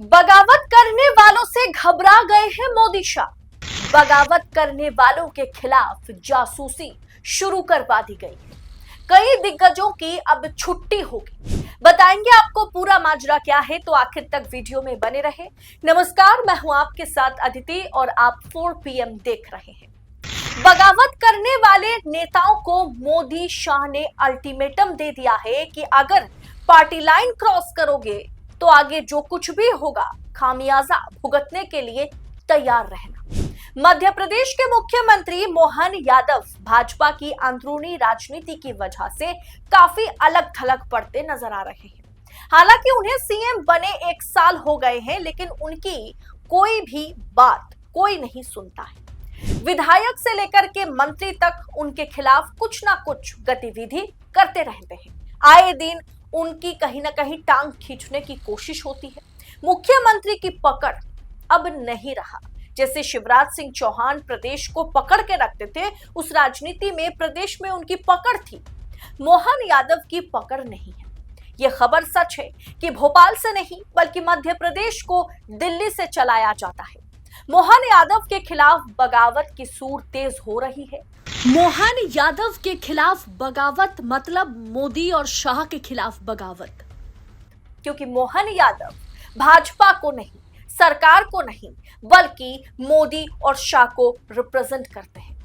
बगावत करने वालों से घबरा गए हैं मोदी शाह। बगावत करने वालों के खिलाफ जासूसी शुरू करवा दी गई है। कई दिग्गजों की अब छुट्टी होगी। बताएंगे आपको पूरा माजरा क्या है, तो आखिर तक वीडियो में बने रहे। नमस्कार, मैं हूं आपके साथ अदिति और आप 4 PM देख रहे हैं। बगावत करने वाले नेताओं को मोदी शाह ने अल्टीमेटम दे दिया है कि अगर पार्टी लाइन क्रॉस करोगे तो आगे जो कुछ भी होगा खामियाजा भुगतने के लिए तैयार रहना। मध्य प्रदेश के मुख्यमंत्री मोहन यादव भाजपा की अंदरूनी राजनीति की वजह से काफी अलग थलग पड़ते नजर आ रहे हैं। हालांकि उन्हें सीएम बने 1 साल हो गए हैं, लेकिन उनकी कोई भी बात कोई नहीं सुनता है। विधायक से लेकर के मंत्री तक उनके खिलाफ कुछ ना कुछ गतिविधि करते रहते हैं। आए दिन उनकी कहीं ना कहीं टांग खींचने की कोशिश होती है। मुख्यमंत्री की पकड़ अब नहीं रहा। जैसे शिवराज सिंह चौहान प्रदेश को पकड़ के रखते थे, उस राजनीति में प्रदेश में उनकी पकड़ थी। मोहन यादव की पकड़ नहीं है। यह खबर सच है कि भोपाल से नहीं बल्कि मध्य प्रदेश को दिल्ली से चलाया जाता है। मोहन यादव के खिलाफ बगावत की सूर तेज हो रही है। मोहन यादव के खिलाफ बगावत मतलब मोदी और शाह के खिलाफ बगावत, क्योंकि मोहन यादव भाजपा को नहीं, सरकार को नहीं, बल्कि मोदी और शाह को रिप्रेजेंट करते हैं।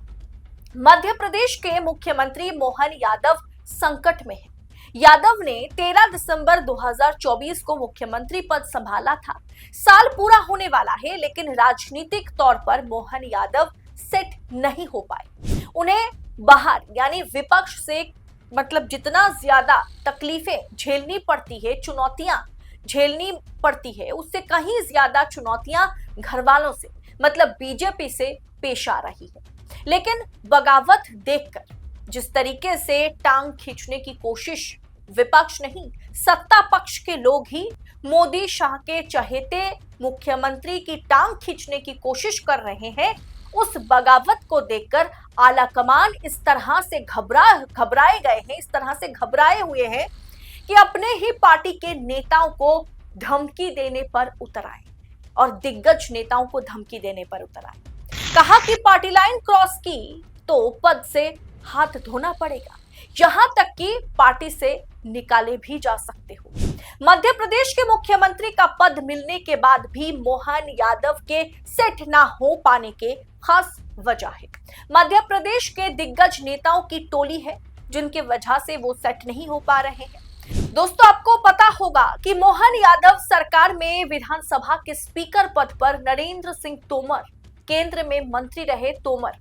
मध्य प्रदेश के मुख्यमंत्री मोहन यादव संकट में हैं। यादव ने 13 दिसंबर 2024 को मुख्यमंत्री पद संभाला था। साल पूरा होने वाला है, लेकिन राजनीतिक तौर पर मोहन यादव सेट नहीं हो पाए। उन्हें बाहर यानी विपक्ष से मतलब जितना ज्यादा तकलीफें झेलनी पड़ती है, चुनौतियां झेलनी पड़ती है, उससे कहीं ज्यादा चुनौतियां घर वालों से मतलब बीजेपी से पेश आ रही है। लेकिन बगावत देखकर जिस तरीके से टांग खींचने की कोशिश विपक्ष नहीं सत्ता पक्ष के लोग ही मोदी शाह के चहेते मुख्यमंत्री की टांग खींचने की कोशिश कर रहे हैं, उस बगावत को देखकर आला कमान इस तरह से घबराए गए हैं, इस तरह से घबराए हुए हैं कि अपने ही पार्टी के नेताओं को धमकी देने पर उतर आए और दिग्गज नेताओं को धमकी देने पर उतर आए। कहा कि पार्टी लाइन क्रॉस की तो पद से हाथ धोना पड़ेगा, यहां तक कि पार्टी से निकाले भी जा सकते हो। मध्य प्रदेश के मुख्यमंत्री का पद मिलने के बाद भी मोहन यादव के सेट ना हो पाने के खास वजह है। मध्य प्रदेश के दिग्गज नेताओं की टोली है जिनके वजह से वो सेट नहीं हो पा रहे हैं। दोस्तों, आपको पता होगा कि मोहन यादव सरकार में विधानसभा के स्पीकर पद पर नरेंद्र सिंह तोमर, केंद्र में मंत्री रहे तोमर,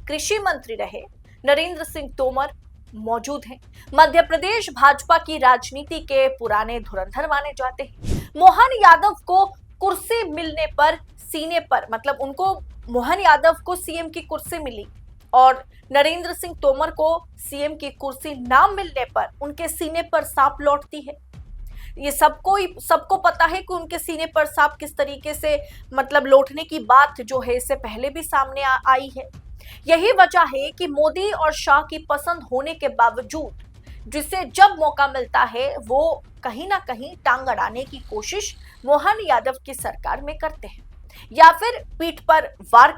कृषि मंत्री रहे नरेंद्र सिंह तोमर मौजूद हैं। मध्य प्रदेश भाजपा की राजनीति के पुराने धुरंधर माने जाते हैं। मोहन यादव को कुर्सी मिलने पर सीने पर मतलब उनको मोहन यादव को सीएम की कुर्सी मिली और नरेंद्र सिंह तोमर को सीएम की कुर्सी ना मिलने पर उनके सीने पर सांप लौटती है। ये सबको पता है कि उनके सीने पर सांप किस तरीके से मतलब लौटने की बात जो है इससे पहले भी सामने आई है। यही वजह है कि मोदी और शाह की पसंद होने के बावजूद जिसे जब मौका मिलता है वो कहीं ना कहीं टांग अड़ाने की कोशिश मोहन यादव की सरकार में करते हैं, या फिर पीठ पर वार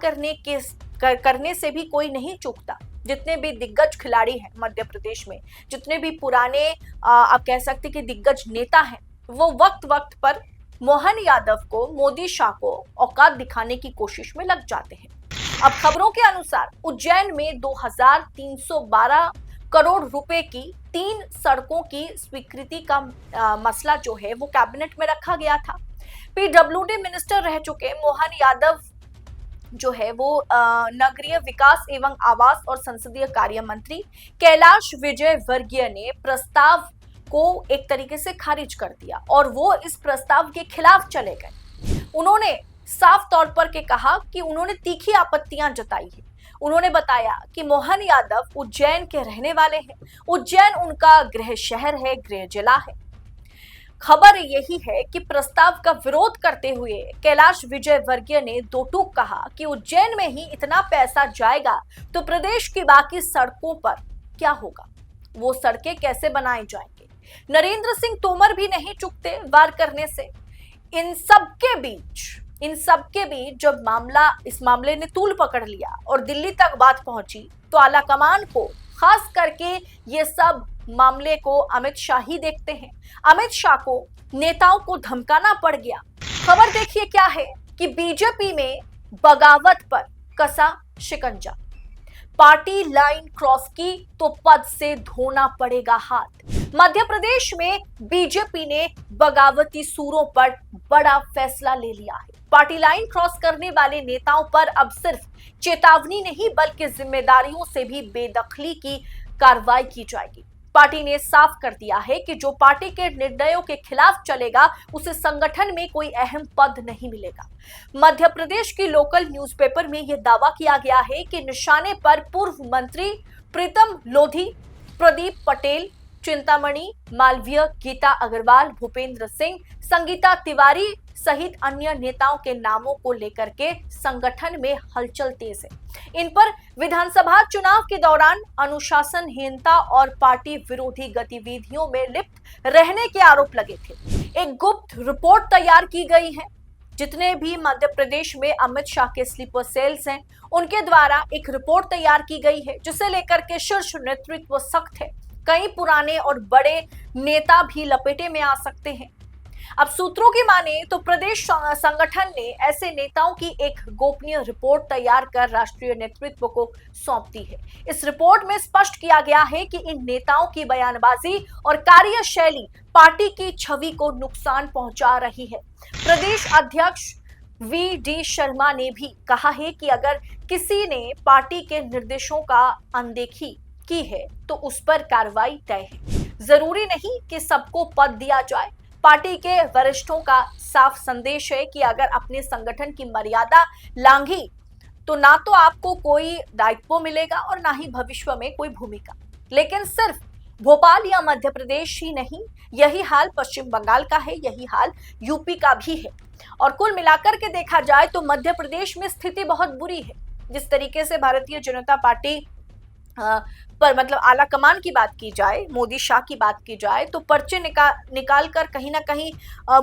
करने से भी कोई नहीं चूकता। जितने भी दिग्गज खिलाड़ी हैं मध्य प्रदेश में, जितने भी पुराने आप कह सकते कि दिग्गज नेता हैं, वो वक्त वक्त पर मोहन यादव को, मोदी शाह को औकात दिखाने की कोशिश में लग जाते हैं। अब खबरों के अनुसार उज्जैन में 2312 करोड़ रुपए की 3 सड़कों की स्वीकृति का मसला जो है वो कैबिनेट में रखा गया था। पीडब्ल्यूडी मिनिस्टर रह चुके मोहन यादव जो है वो नगरीय विकास एवं आवास और संसदीय कार्य मंत्री कैलाश विजयवर्गीय ने प्रस्ताव को एक तरीके से खारिज कर दिया और वो इस प्रस्ताव के खिलाफ चले गए। उन्होंने साफ तौर पर के कहा कि उन्होंने तीखी आपत्तियां जताई है। उन्होंने बताया कि मोहन यादव उज्जैन के रहने वाले हैं, उज्जैन उनका गृह शहर है, गृह जिला है। खबर यही है कि प्रस्ताव का विरोध करते हुए कैलाश विजयवर्गीय ने दो टूक कहा कि उज्जैन में ही इतना पैसा जाएगा तो प्रदेश की बाकी सड़कों पर क्या होगा, वो सड़कें कैसे बनाई जाएंगी। नरेंद्र सिंह तोमर भी नहीं चूकते वार करने से। इन सब के बीच जब इस मामले ने तूल पकड़ लिया और दिल्ली तक बात पहुंची, तो आलाकमान को, खास करके ये सब मामले को अमित शाह ही देखते हैं। अमित शाह को नेताओं को धमकाना पड़ गया। खबर देखिए क्या है कि बीजेपी में बगावत पर कसा शिकंजा। पार्टी लाइन क्रॉस की तो पद से धोना पड़ेगा हाथ। मध्य प्रदेश में बीजेपी ने बगावती सूरों पर बड़ा फैसला ले लिया है। पार्टी लाइन क्रॉस करने वाले नेताओं पर अब सिर्फ चेतावनी नहीं बल्कि जिम्मेदारियों से भी बेदखली की कार्रवाई की जाएगी। पार्टी ने साफ कर दिया है कि जो पार्टी के निर्णयों के खिलाफ चलेगा उसे संगठन में कोई अहम पद नहीं मिलेगा। मध्य प्रदेश की लोकल न्यूज़पेपर में यह दावा किया गया है कि निशाने पर पूर्व मंत्री प्रीतम लोधी, प्रदीप पटेल, चिंतामणि मालवीय, गीता अग्रवाल, भूपेंद्र सिंह, संगीता तिवारी सहित अन्य नेताओं के नामों को लेकर के संगठन में हलचल तेज है। इन पर विधानसभा चुनाव के दौरान अनुशासनहीनता और पार्टी विरोधी गतिविधियों में लिप्त रहने के आरोप लगे थे। एक गुप्त रिपोर्ट तैयार की गई है। जितने भी मध्य प्रदेश में अमित शाह के स्लीपर सेल्स हैं, उनके द्वारा एक रिपोर्ट तैयार की गई है, जिसे लेकर के शीर्ष नेतृत्व सख्त है। कई पुराने और बड़े नेता भी लपेटे में आ सकते हैं। अब सूत्रों की माने तो प्रदेश संगठन ने ऐसे नेताओं की एक गोपनीय रिपोर्ट तैयार कर राष्ट्रीय नेतृत्व को सौंप दी है। इस रिपोर्ट में स्पष्ट किया गया है कि इन नेताओं की बयानबाजी और कार्यशैली पार्टी की छवि को नुकसान पहुंचा रही है। प्रदेश अध्यक्ष वी.डी. शर्मा ने भी कहा है कि अगर किसी ने पार्टी के निर्देशों का अनदेखी की है तो उस पर कार्रवाई तय है। जरूरी नहीं कि सबको पद दिया जाए। पार्टी के वरिष्ठों का साफ संदेश है कि अगर अपने संगठन की मर्यादा लांघी तो ना तो आपको कोई दायित्व मिलेगा और ना ही भविष्य में कोई भूमिका। लेकिन सिर्फ भोपाल या मध्य प्रदेश ही नहीं, यही हाल पश्चिम बंगाल का है, यही हाल यूपी का भी है। और कुल मिलाकर के देखा जाए तो मध्य प्रदेश में स्थिति बहुत बुरी है। जिस तरीके से भारतीय जनता पार्टी पर मतलब आला कमान की बात की जाए, मोदी शाह की बात की जाए, तो पर्चे निकाल कर कहीं ना कहीं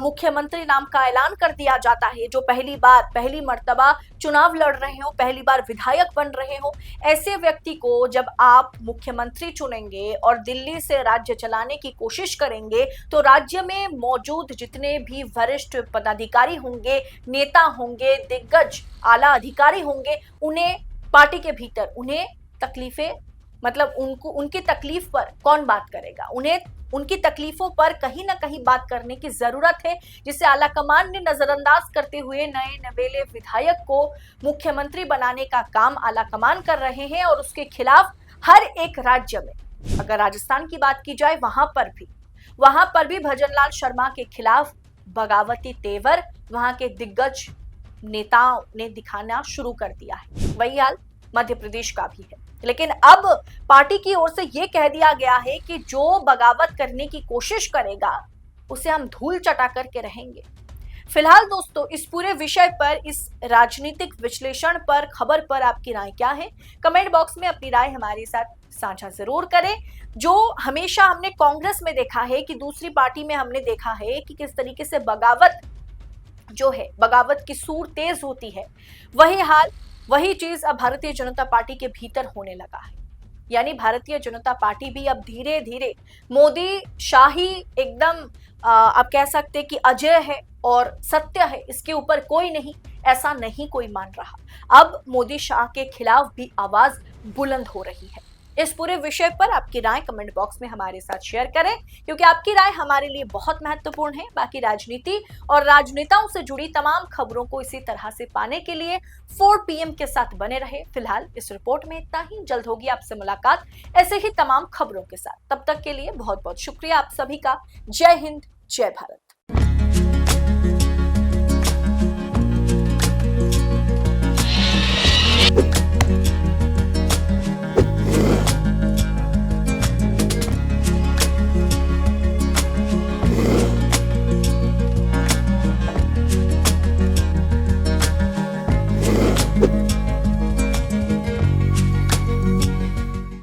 मुख्यमंत्री नाम का ऐलान कर दिया जाता है। जो पहली मर्तबा चुनाव लड़ रहे हो, पहली बार विधायक बन रहे हो, ऐसे व्यक्ति को जब आप मुख्यमंत्री चुनेंगे और दिल्ली से राज्य चलाने की कोशिश करेंगे, तो राज्य में मौजूद जितने भी वरिष्ठ पदाधिकारी होंगे, नेता होंगे, दिग्गज आला अधिकारी होंगे, उन्हें पार्टी के भीतर उन्हें तकलीफें मतलब उनकी तकलीफ पर कौन बात करेगा। उन्हें उनकी तकलीफों पर कहीं ना कहीं बात करने की जरूरत है, जिसे आलाकमान ने नजरअंदाज करते हुए नए नवेले विधायक को मुख्यमंत्री बनाने का काम आलाकमान कर रहे हैं। और उसके खिलाफ हर एक राज्य में, अगर राजस्थान की बात की जाए, वहां पर भी भजनलाल शर्मा के खिलाफ बगावती तेवर वहां के दिग्गज नेताओं ने दिखाना शुरू कर दिया है। वही हाल मध्य प्रदेश का भी है। लेकिन अब पार्टी की ओर से यह कह दिया गया है कि जो बगावत करने की कोशिश करेगा उसे हम धूल चटा करके रहेंगे। फिलहाल दोस्तों, इस पूरे विषय पर, इस राजनीतिक विश्लेषण पर, खबर पर आपकी राय क्या है? कमेंट बॉक्स में अपनी राय हमारे साथ साझा जरूर करें। जो हमेशा हमने कांग्रेस में देखा है कि दूसरी पार्टी में हमने देखा है कि किस तरीके से बगावत जो है, बगावत की सूर तेज होती है, वही चीज अब भारतीय जनता पार्टी के भीतर होने लगा है। यानी भारतीय जनता पार्टी भी अब धीरे धीरे मोदी शाही एकदम आप कह सकते कि अजय है और सत्य है, इसके ऊपर कोई नहीं, ऐसा नहीं कोई मान रहा। अब मोदी शाह के खिलाफ भी आवाज बुलंद हो रही है। इस पूरे विषय पर आपकी राय कमेंट बॉक्स में हमारे साथ शेयर करें, क्योंकि आपकी राय हमारे लिए बहुत महत्वपूर्ण है। बाकी राजनीति और राजनेताओं से जुड़ी तमाम खबरों को इसी तरह से पाने के लिए 4 PM के साथ बने रहे। फिलहाल इस रिपोर्ट में इतना ही। जल्द होगी आपसे मुलाकात ऐसे ही तमाम खबरों के साथ। तब तक के लिए बहुत बहुत शुक्रिया आप सभी का। जय हिंद, जय भारत।